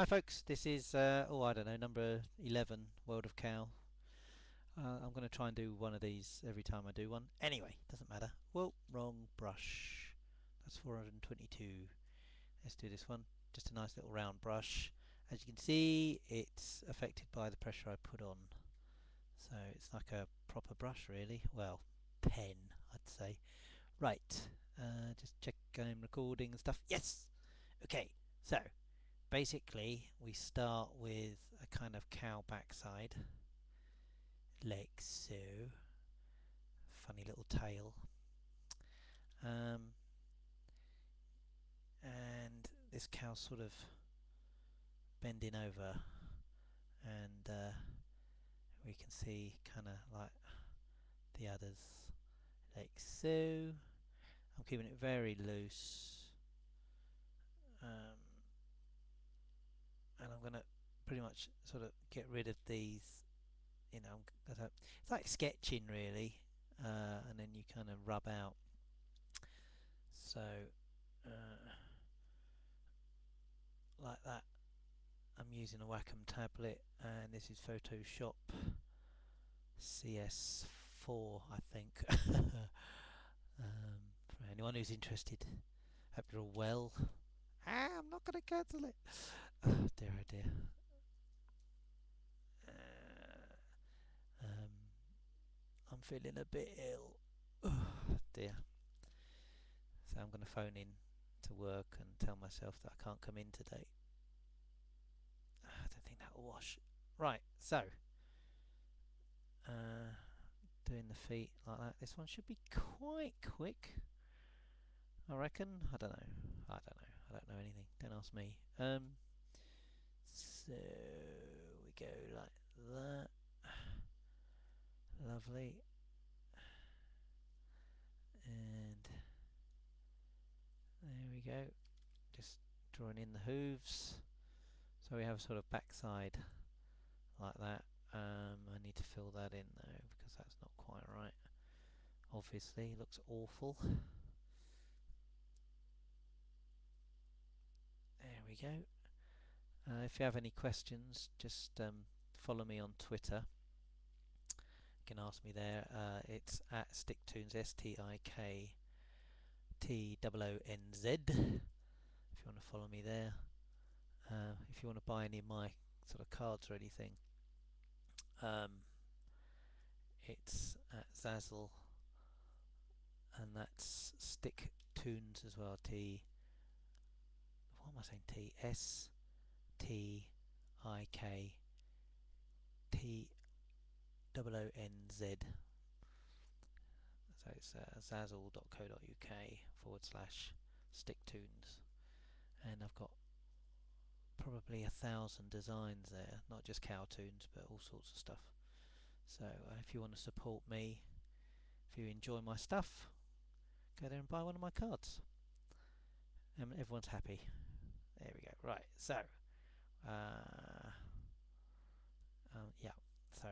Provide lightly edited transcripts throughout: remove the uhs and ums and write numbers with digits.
Hi folks, this is, I don't know, number 11, World of Cow. I'm going to try and do one of these every time I do one. Anyway, doesn't matter. Whoa, wrong brush. That's 422. Let's do this one. Just a nice little round brush. As you can see, it's affected by the pressure I put on. So it's like a proper brush really. Well, pen, I'd say. Right, just check I'm recording and stuff. Yes! Okay, so basically we start with a kind of cow backside, like so. Funny little tail. Um, and this cow's sort of bending over, and we can see kind of like the others, like so. I'm keeping it very loose, and I'm going to pretty much sort of get rid of these. It's like sketching really, and then you kind of rub out. So like that. I'm using a Wacom tablet, and this is Photoshop CS4, I think. For anyone who's interested, hope you're all well. I'm not going to cancel it. Oh dear, oh dear. I'm feeling a bit ill. Oh dear. So I'm going to phone in to work and tell myself that I can't come in today. I don't think that'll wash. Right, so doing the feet like that. This one should be quite quick, I reckon. I don't know. I don't know anything. Don't ask me. So we go like that. Lovely. And there we go. Just drawing in the hooves. So we have a sort of backside like that. I need to fill that in though, because that's not quite right. Obviously, it looks awful. There we go. If you have any questions, just follow me on Twitter. You can ask me there. It's at Stiktoonz, StiKTOONZ. If you want to follow me there. If you want to buy any of my sort of cards or anything, it's at Zazzle, and that's Stiktoonz as well. What am I saying? STIKTOONZ. So it's zazzle.co.uk/Stiktoonz, and I've got probably 1,000 designs there, not just cartoons but all sorts of stuff. So if you want to support me, if you enjoy my stuff, go there and buy one of my cards, and everyone's happy. There we go. Right, so yeah, so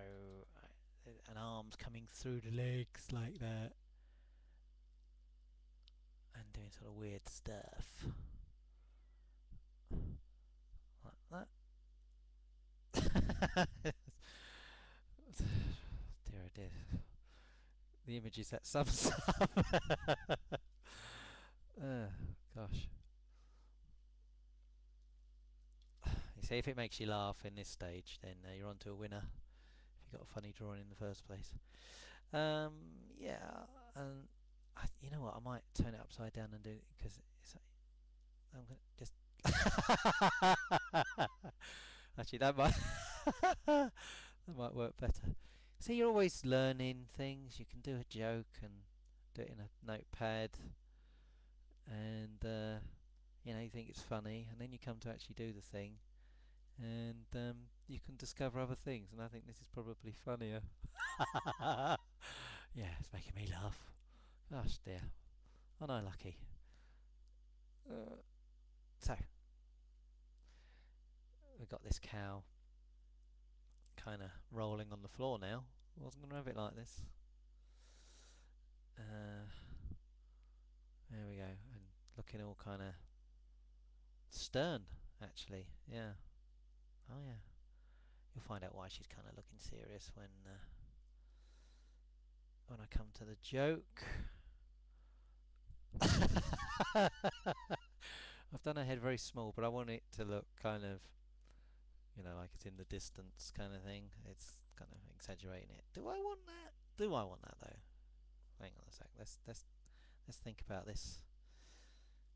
an arm's coming through the legs like that, and doing sort of weird stuff like that. Dear, oh dear. The images that sums up. Gosh. You see, if it makes you laugh in this stage, then you're on to a winner. If you got a funny drawing in the first place. Yeah, and you know what? I might turn it upside down and do it, because I'm gonna just. Actually, that might that might work better. See, you're always learning things. You can do a joke and do it in a notepad, and you think it's funny, and then you come to actually do the thing, and you can discover other things. And I think this is probably funnier. Yeah, it's making me laugh. Gosh dear, aren't I lucky? So we've got this cow kind of rolling on the floor now. I wasn't going to have it like this. There we go, and looking all kind of stern, actually. Yeah, Oh yeah. You'll find out why she's kind of looking serious when I come to the joke. I've done her head very small, but I want it to look kind of, like it's in the distance kind of thing. It's kind of exaggerating it. Do I want that? Do I want that though? Hang on a sec. Let's think about this.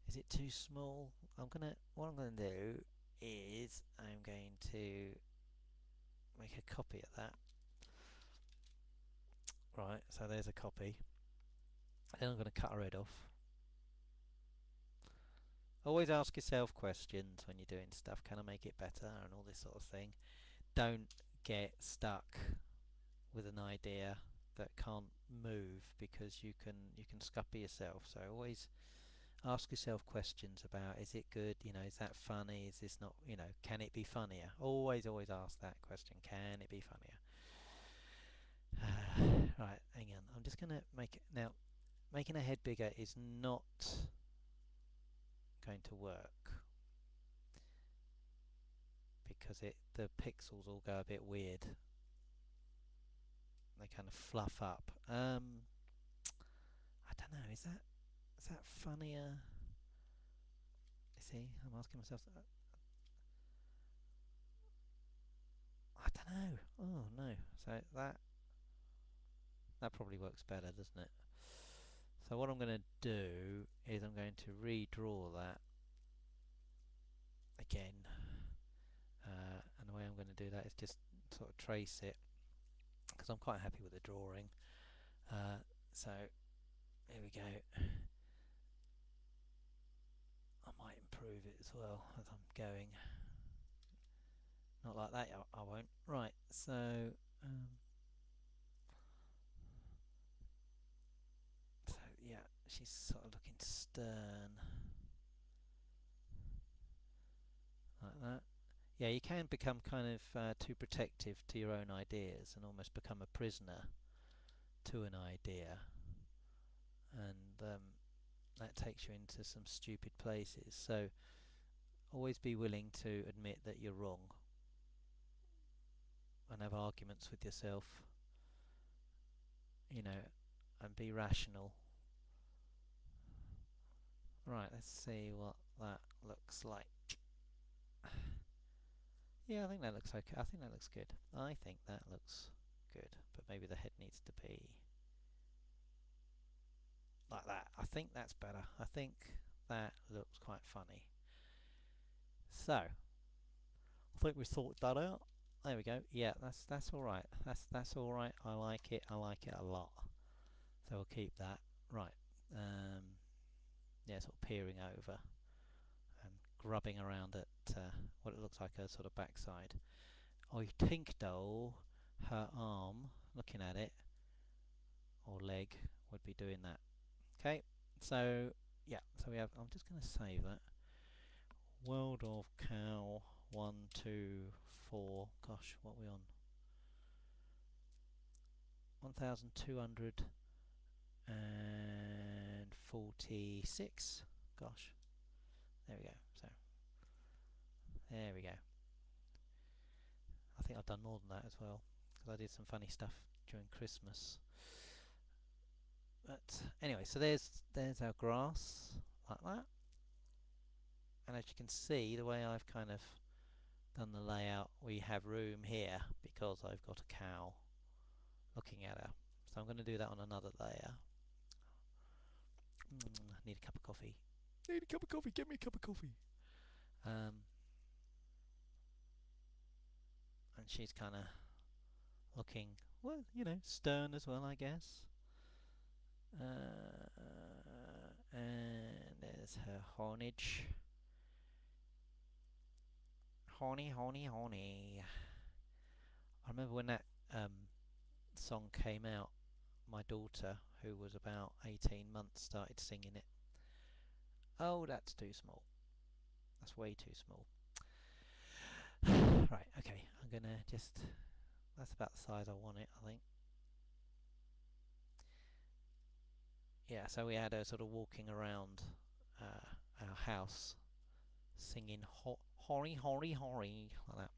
Is it too small? What I'm gonna do is I'm going to make a copy of that. Right, so there's a copy. Then I'm going to cut her head off. Always ask yourself questions when you're doing stuff. Can I make it better? And all this sort of thing. Don't get stuck with an idea that can't move because you can scupper yourself. So always ask yourself questions about, is it good? Is that funny? Is this not? Can it be funnier? Always ask that question. Can it be funnier? Right, hang on. I'm just going to make it now. Making a head bigger is not going to work because the pixels all go a bit weird. They kind of fluff up. I don't know. Is that funnier? See, I'm asking myself. I don't know. Oh no. So that probably works better, doesn't it? So what I'm going to do is I'm going to redraw that again. And the way I'm going to do that is just sort of trace it because I'm quite happy with the drawing. So here we go. I might improve it as well as I'm going. Not like that, I won't. Right, so yeah, she's sort of looking stern like that. Yeah, you can become kind of too protective to your own ideas and almost become a prisoner to an idea, and that takes you into some stupid places. So always be willing to admit that you're wrong and have arguments with yourself, and be rational. Right, let's see what that looks like. Yeah, I think that looks okay. I think that looks good. I think that looks good, but maybe the head needs to be like that. I think that's better. I think that looks quite funny. So, I think we sorted that out. There we go. Yeah, that's all right. That's all right. I like it. I like it a lot. So we'll keep that. Right. Yeah, sort of peering over and grubbing around at what it looks like a sort of backside. I think though her arm, looking at it, or leg, would be doing that. Okay, so yeah, so we have. I'm just going to save that. World of Cow 1, 2, 4. Gosh, what are we on? 1246. Gosh, there we go. So there we go. I think I've done more than that as well because I did some funny stuff during Christmas. But anyway, so there's our grass like that, and as you can see, the way I've kind of done the layout, we have room here because I've got a cow looking at her. So I'm going to do that on another layer. I need a cup of coffee. Need a cup of coffee. Get me a cup of coffee. And she's kind of looking, well, stern as well, I guess. And there's her hornage. Horny. I remember when that song came out, my daughter, who was about 18 months, started singing it. Oh, that's too small. That's way too small. Right, okay, I'm gonna just... That's about the size I want it, I think. Yeah, so we had her sort of walking around our house singing horny, like that.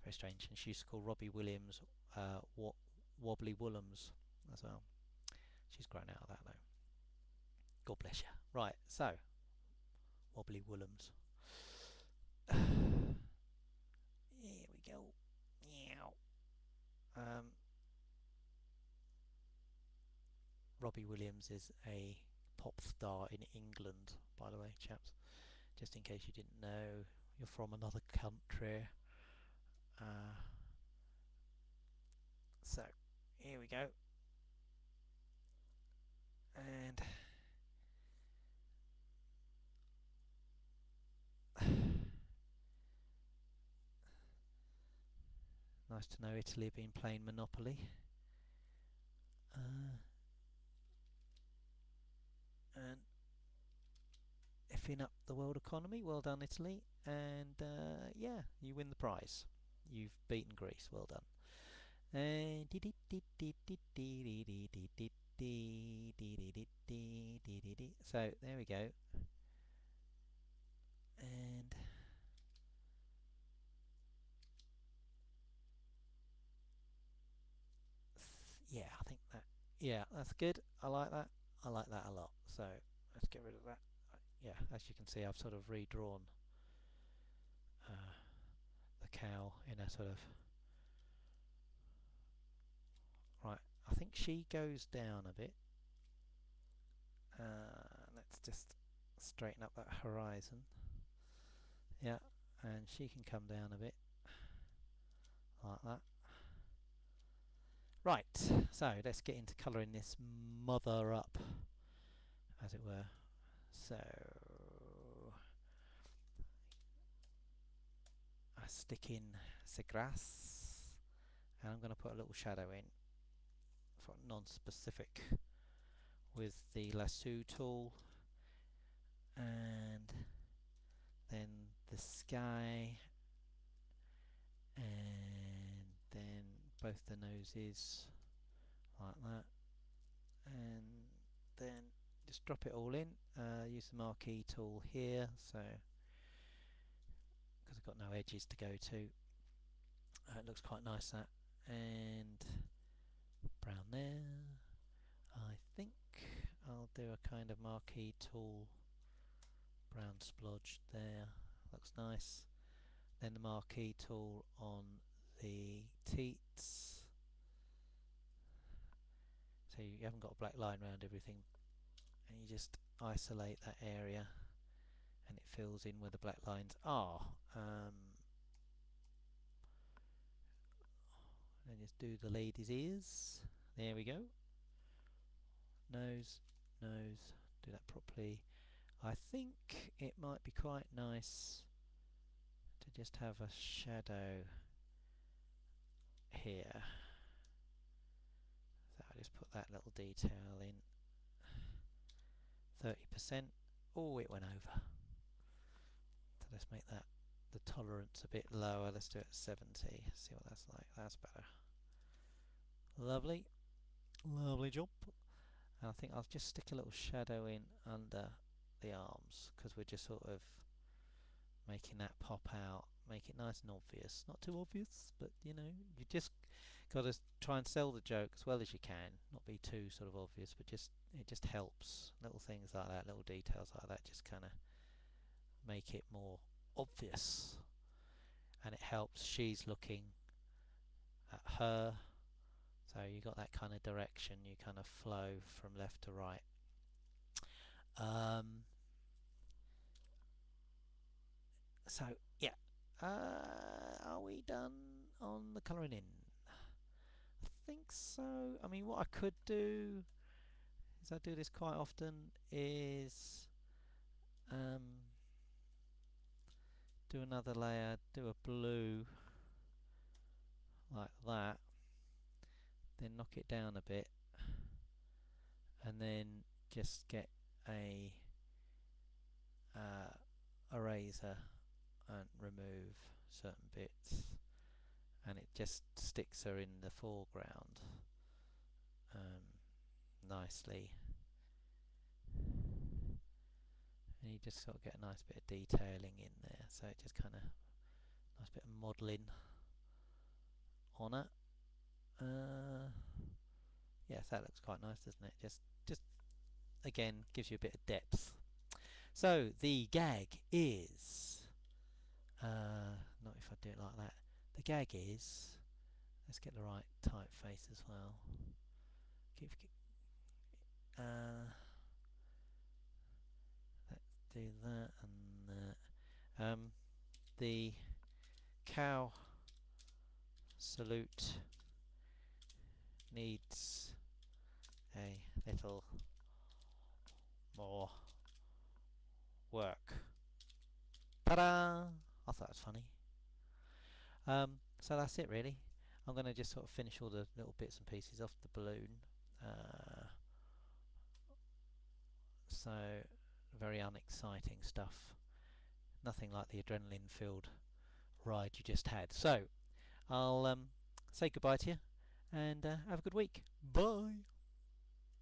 Very strange. And she used to call Robbie Williams Wobbly Woolums as well. She's grown out of that though. God bless you. Right, so Wobbly Woolums. Here we go. Meow. Robbie Williams is a pop star in England, by the way, chaps. Just in case you didn't know, you're from another country. So, here we go. And nice to know Italy have been playing Monopoly. And effing up the world economy. Well done, Italy. And yeah, you win the prize. You've beaten Greece. Well done. So there we go. And yeah, I think that, yeah, that's good. I like that. I like that a lot. So let's get rid of that. Yeah, as you can see, I've sort of redrawn the cow in a sort of, right, I think she goes down a bit. Let's just straighten up that horizon. Yeah, and she can come down a bit like that. Right, so let's get into colouring this mother up, as it were. So I stick in the grass, and I'm going to put a little shadow in for non-specific with the lasso tool, and then the sky, and then both the noses like that, and then just drop it all in. Use the marquee tool here, so because I've got no edges to go to, it looks quite nice, that. And brown there. I think I'll do a kind of marquee tool brown splodge there, looks nice. Then the marquee tool on the teats, so you haven't got a black line around everything, and you just isolate that area and it fills in where the black lines are. And just do the lady's ears. There we go. Nose, nose, do that properly. I think it might be quite nice to just have a shadow here. So I'll just put that little detail in. 30%. Oh, it went over. So let's make that the tolerance a bit lower. Let's do it at 70. See what that's like. That's better. Lovely. Lovely job. And I think I'll just stick a little shadow in under the arms, because we're just sort of making that pop out, make it nice and obvious. Not too obvious, but you know, you just got to try and sell the joke as well as you can, not be too sort of obvious, but just it just helps. Little things like that, little details like that, just kind of make it more obvious, and it helps. She's looking at her, so you got that kind of direction, you kind of flow from left to right. So yeah, are we done on the colouring in? I think so. I mean, what I could do is, I do this quite often, is do another layer, do a blue like that, then knock it down a bit, and then just get a eraser and remove certain bits, and it just sticks her in the foreground nicely, and you just sort of get a nice bit of detailing in there, so it just kind of nice bit of modelling. on it. Yes, that looks quite nice, doesn't it? Just again gives you a bit of depth. So the gag is not if I do it like that. The gag is, let's get the right typeface as well. Let's do that and that. The cow salute needs a little more work. Ta-da! I thought it was funny. So that's it really. I'm going to just sort of finish all the little bits and pieces off the balloon. So very unexciting stuff. Nothing like the adrenaline filled ride you just had. So I'll say goodbye to you and have a good week. Bye!